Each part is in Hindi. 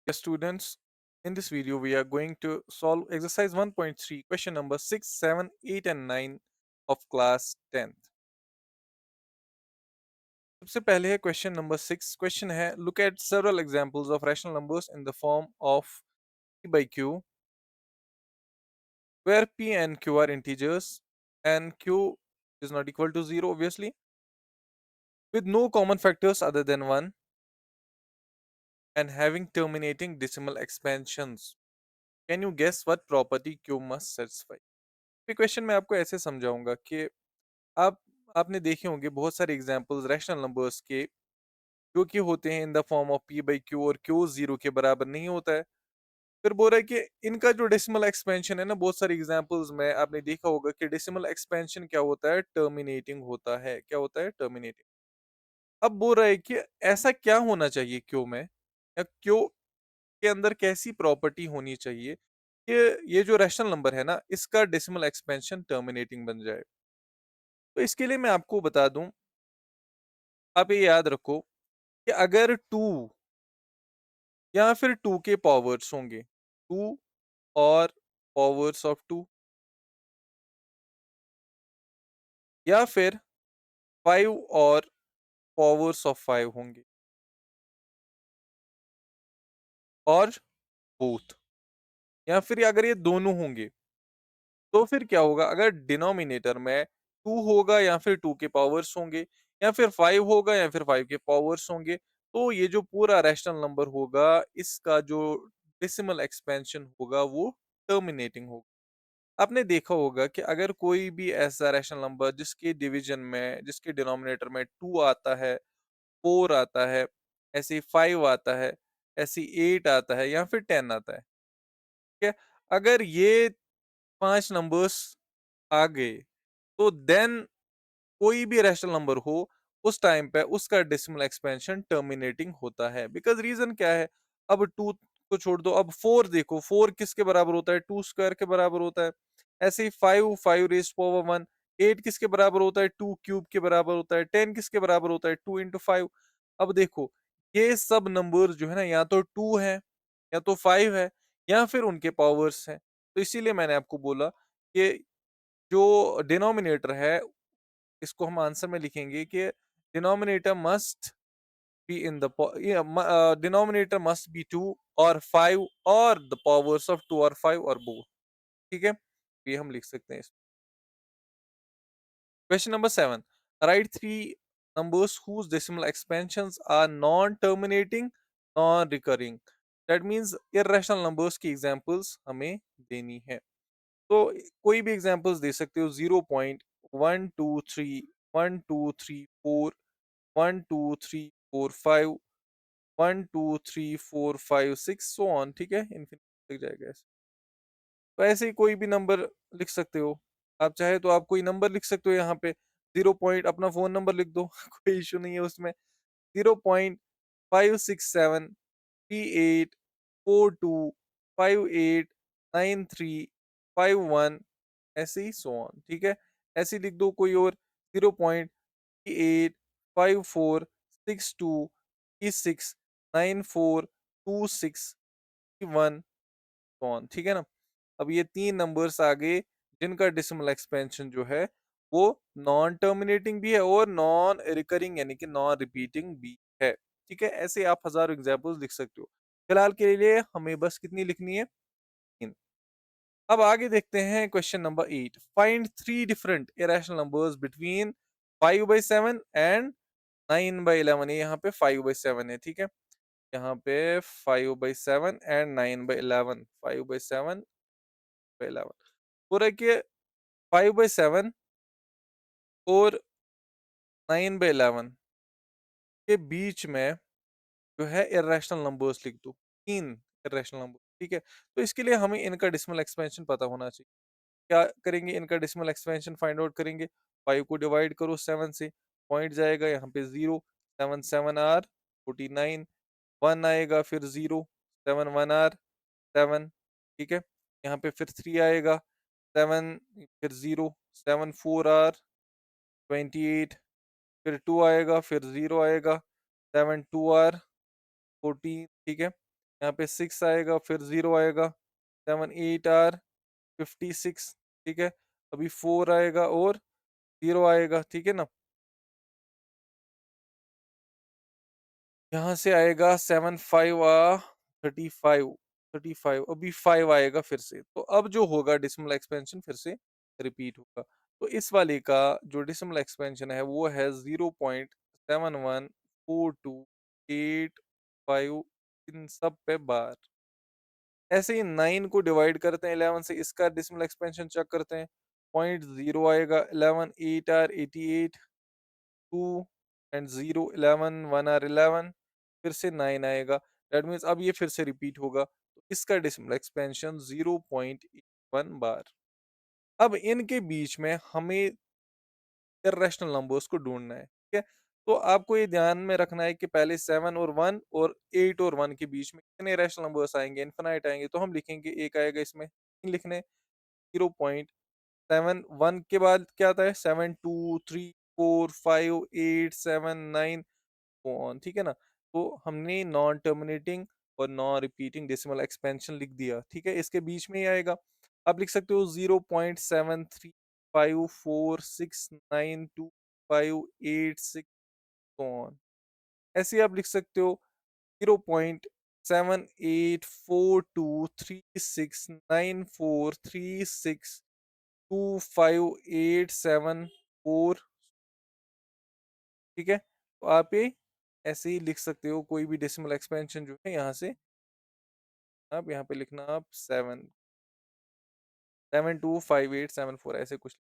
Yes, students, in this video we are going to solve exercise 1.3 question number 6, 7, 8 and 9 of class 10th. सबसे पहले है क्वेश्चन नंबर 6. क्वेश्चन है look at several examples of rational numbers in the form of p by q where p and q are integers and q is not equal to 0 obviously with no common factors other than 1 and having terminating decimal expansions. Can you guess what property q must satisfy? ये क्वेश्चन मैं आपको ऐसे समझाऊंगा कि आप आपने देखे होंगे बहुत सारे एग्जांपल्स रैशनल नंबर्स के जो कि होते हैं in the form of P by Q और क्यू जीरो के बराबर नहीं होता है। फिर बोल रहा है कि इनका जो डेसिमल एक्सपेंशन है ना, बहुत सारे एग्जांपल्स में आपने देखा होगा कि डेसिमल एक्सपेंशन क्या होता है, टर्मिनेटिंग होता है। क्या होता है? टर्मिनेटिंग। अब बोल रहा है कि ऐसा क्या होना चाहिए क्यू में या क्यू के अंदर कैसी प्रॉपर्टी होनी चाहिए कि ये जो रैशनल नंबर है ना, इसका डेसिमल एक्सपेंशन टर्मिनेटिंग बन जाए। तो इसके लिए मैं आपको बता दूं, आप ये याद रखो कि अगर 2 या फिर 2 के पावर्स होंगे, 2 और पावर्स ऑफ 2 या फिर 5 और पावर्स ऑफ 5 होंगे और बोथ, या फिर अगर ये दोनों होंगे, तो फिर क्या होगा? अगर डिनोमिनेटर में 2 होगा या फिर 2 के पावर्स होंगे या फिर 5 होगा या फिर 5 के पावर्स होंगे, तो ये जो पूरा रैशनल नंबर होगा, इसका जो डेसिमल एक्सपेंशन होगा वो टर्मिनेटिंग होगा। आपने देखा होगा कि अगर कोई भी ऐसा रैशनल नंबर जिसके डिवीजन में, जिसके डिनोमिनेटर में 2 आता है, 4 आता है, ऐसे ही 5 आता है, ऐसे ही 8 आता है या फिर 10 आता है, ठीक है? अगर ये 5 नंबर्स आ गए, तो देन कोई भी रैशनल नंबर हो, उस टाइम पे उसका डेसिमल एक्सपेंशन टर्मिनेटिंग होता है। बिकॉज़ रीज़न क्या है? अब 2 को छोड़ दो, अब 4 देखो, 4 किसके बराबर होता है? 2 स्क्वायर के बराबर होता है। ऐसे ही 5, 5 रेज़्ड पावर 1, 8 किसके बराबर होता है? 2 क्यूब के बराबर होता है। 10 किसके बराबर होता है? 2 इंटू 5। अब देखो, ये सब नंबर जो है ना, या तो 2 है, या तो 5 है, या फिर उनके पावर्स हैं। तो इसीलिए मैंने आपको बोला कि जो डिनोमिनेटर है, इसको हम आंसर में लिखेंगे कि denominator must be in the denominator must be 2 और 5 और द पावर्स ऑफ 2 और 5 और बोथ। ठीक है, ये हम लिख सकते हैं। Question number 7, right three numbers whose decimal expansions are non terminating, non recurring, that means irrational numbers की एग्जांपल्स हमें देनी है। तो कोई भी एग्जांपल्स दे सकते हो, 0.123, 1234, 12345, 12345 6 सो ऑन। ठीक है, इन्फिनिटी तक जाएगा ऐसे। तो ऐसे ही कोई भी नंबर लिख सकते हो। आप चाहे तो आप कोई नंबर लिख सकते हो यहाँ पे, 0 पॉइंट अपना फ़ोन नंबर लिख दो कोई इश्यू नहीं है उसमें। 0.5673842589351 ऐसे ही सो ऑन। ठीक है? ऐसे ही लिख दो कोई और, 0.385462369426 सो ऑन। ठीक है ना? अब ये 3 नंबर्स आ गए जिनका डेसिमल एक्सपेंशन जो है वो नॉन टर्मिनेटिंग भी है और नॉन रिकरिंग यानी कि नॉन रिपीटिंग भी है। ठीक है? ऐसे आप हज़ारों एग्ज़ाम्पल्स लिख सकते हो। फिलहाल के लिए हमें बस कितनी लिखनी है? 3। अब आगे देखते हैं question number 8, find 3 different irrational numbers between 5/7 and 9/11। ये यहाँ पे 5/7 है। ठीक है? यहाँ पे 5/7 एंड 9/11, 5/7/11 हो रहा है कि 5/7 और 9/11 के बीच में जो है इर्रेशनल नंबर्स लिख दो, 3 इर्रेशनल नंबर। ठीक है? तो इसके लिए हमें इनका डेसिमल एक्सपेंशन पता होना चाहिए। क्या करेंगे? इनका डेसिमल एक्सपेंशन फाइंड आउट करेंगे। 5 को डिवाइड करो 7 से, पॉइंट जाएगा यहाँ पे 0, 7 7 आर 49, 1 आएगा फिर 0, 7 1 आर 7। ठीक है? यहाँ पे फिर 3 आएगा, 7 फिर 0, 7 4 आर 28, फिर 2 आएगा, फिर 0 आएगा, 7 2 आर 14। ठीक है? यहाँ पे 6 आएगा, फिर 0 आएगा, 7, 8 आर 56, ठीक है? अभी 4 आएगा और 0 आएगा, ठीक है ना? यहाँ से आएगा 7, 5 35, 35 अभी 5 आएगा फिर से। तो अब जो होगा डेसिमल एक्सपेंशन फिर से रिपीट होगा। तो इस वाले का जो डेसिमल एक्सपेंशन है वो है 0.714285 इन सब पे बार। ऐसे ही 9 को डिवाइड करते हैं 11 से, इसका डेसिमल एक्सपेंशन चेक करते हैं। पॉइंट 0 आएगा, 11 8 आर 88, 2 एंड 0 11 1 आर 11, फिर से 9 आएगा। दैट मीन्स अब ये फिर से रिपीट होगा। तो इसका डेसिमल एक्सपेंशन 0.1 बार। अब इनके बीच में हमें इर्रेशनल नंबर्स को ढूंढना है, ठीक है? तो आपको ये ध्यान में रखना है कि पहले 7 और 1 और 8 और 1 के बीच में कितने रैशनल नंबर्स आएंगे, इनफिनाइट आएंगे। तो हम लिखेंगे एक आएगा इसमें, तीन लिखने, 0.7 1 के बाद क्या आता है, 7 2 3 4 5 8 7 9 ऑन, ठीक है ना? तो हमने नॉन टर्मिनेटिंग और नॉन रिपीटिंग डेसिमल एक्सपेंशन लिख दिया, ठीक है? इसके बीच में ही आएगा। आप लिख सकते हो 0.7354692586 ऑन। ऐसे ही आप लिख सकते हो 0.78423694362587 ठीक है? तो आप ये ऐसे ही लिख सकते हो कोई भी डेसिमल एक्सपेंशन जो है यहाँ से, आप यहाँ पे लिखना आप 7 72587 4 ऐसे कुछ।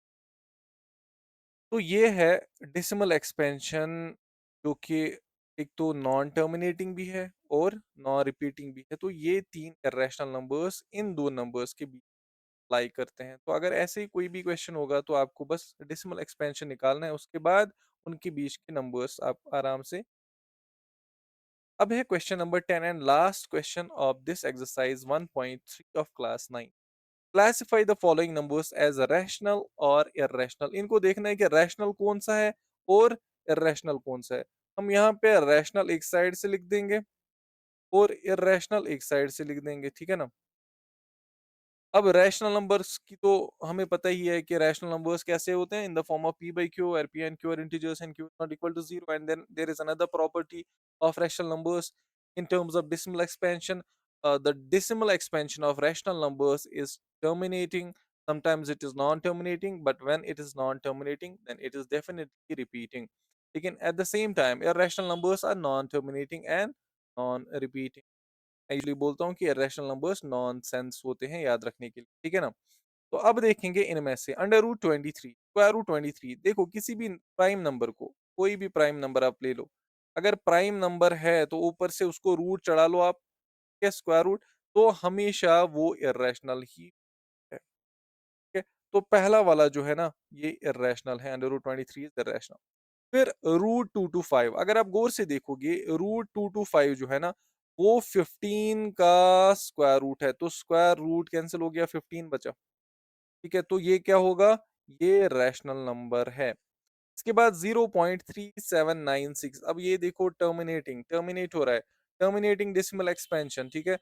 तो ये है डेसिमल एक्सपेंशन जो कि एक तो नॉन टर्मिनेटिंग भी है और नॉन रिपीटिंग भी है। तो ये 3 इर्रेशनल नंबर्स इन 2 नंबर्स के बीच अप्लाई करते हैं। तो अगर ऐसे ही कोई भी क्वेश्चन होगा तो आपको बस डेसिमल एक्सपेंशन निकालना है, उसके बाद उनके बीच के नंबर्स आप आराम से। अब है question number 10 and last question of this exercise 1.3 of class 9। Classify the following numbers as rational और इर्रेशनल। इनको देखना है कि रैशनल कौन सा है और इर्रेशनल कौन सा है। हम यहाँ पे रैशनल एक साइड से लिख देंगे और इर्रेशनल एक साइड से लिख देंगे, ठीक है ना? अब रैशनल नंबर्स की तो हमें पता ही है कि रैशनल नंबर्स कैसे होते हैं, in the form of p by q where p and q are integers and q is not equal to 0, and then there is another property of rational numbers in terms of decimal expansion. The decimal expansion of rational numbers is terminating. Sometimes it is non-terminating, but when it is non-terminating then it is definitely repeating. Again, at the same time irrational numbers are non-terminating and non-repeating. मैं यूजुअली बोलता हूँ कि इर्रेशनल नंबर्स नॉनसेंस होते हैं याद रखने के लिए, ठीक है ना? तो अब देखेंगे इनमें से अंडर रूट 23, स्क्वायर रूट 23। देखो किसी भी प्राइम नंबर को, कोई भी प्राइम नंबर आप ले लो, अगर प्राइम नंबर है तो ऊपर से उसको रूट चढ़ा लो आप, के स्क्वायर रूट, तो हमेशा वो इर्रेशनल ही है, ठीक है? तो पहला वाला जो है ना ये इर्रेशनल है, अंडर रूट 23 इज इर्रेशनल। फिर रूट 2 to 5, अगर आप गौर से देखोगे रूट 2 to 5 जो है ना वो 15 का स्क्वायर रूट है, तो स्क्वायर रूट कैंसिल हो गया, 15 बचा, ठीक है? तो ये क्या होगा, ये रैशनल नंबर है। इसके बाद 0.3796, अब ये देखो टर्मिनेटिंग, टर्मिनेट हो रहा है, टर्मिनेटिंग डेसिमल एक्सपेंशन, ठीक है?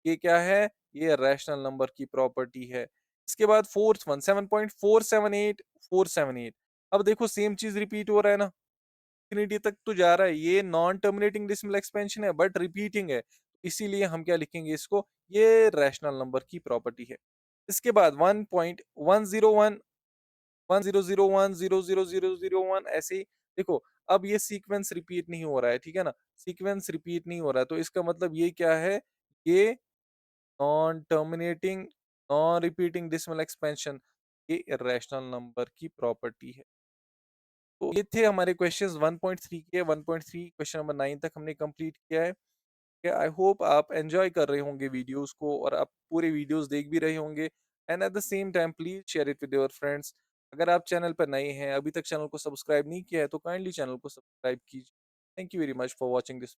ये क्या है, ये रैशनल नंबर की प्रॉपर्टी है। इसके बाद फोर्थ वन 7.478478, अब देखो सेम चीज रिपीट हो रहा है ना, इंफिनिटी तक तो जा रहा है, ये नॉन टर्मिनेटिंग डेसिमल एक्सपेंशन है बट रिपीटिंग है, इसीलिए हम क्या लिखेंगे इसको, ये रैशनल नंबर की प्रॉपर्टी है। इसके बाद 1.101 1001 ऐसे ही देखो, अब ये सीक्वेंस रिपीट नहीं हो रहा है, ठीक है ना? सीक्वेंस रिपीट नहीं हो रहा है तो इसका मतलब ये क्या है, ये non terminating non repeating decimal expansion, ये इरेशनल नंबर की प्रॉपर्टी है। तो ये थे हमारे क्वेश्चंस 1.3 के, 1.3 क्वेश्चन नंबर 9 तक हमने कंप्लीट किया है। आई होप आप एंजॉय कर रहे होंगे वीडियोस को और आप पूरे वीडियोस देख भी रहे होंगे, and at the same time please share it with your friends. अगर आप चैनल पर नए हैं, अभी तक चैनल को सब्सक्राइब नहीं किया है, तो काइंडली चैनल को सब्सक्राइब कीजिए। Thank you very much for watching this.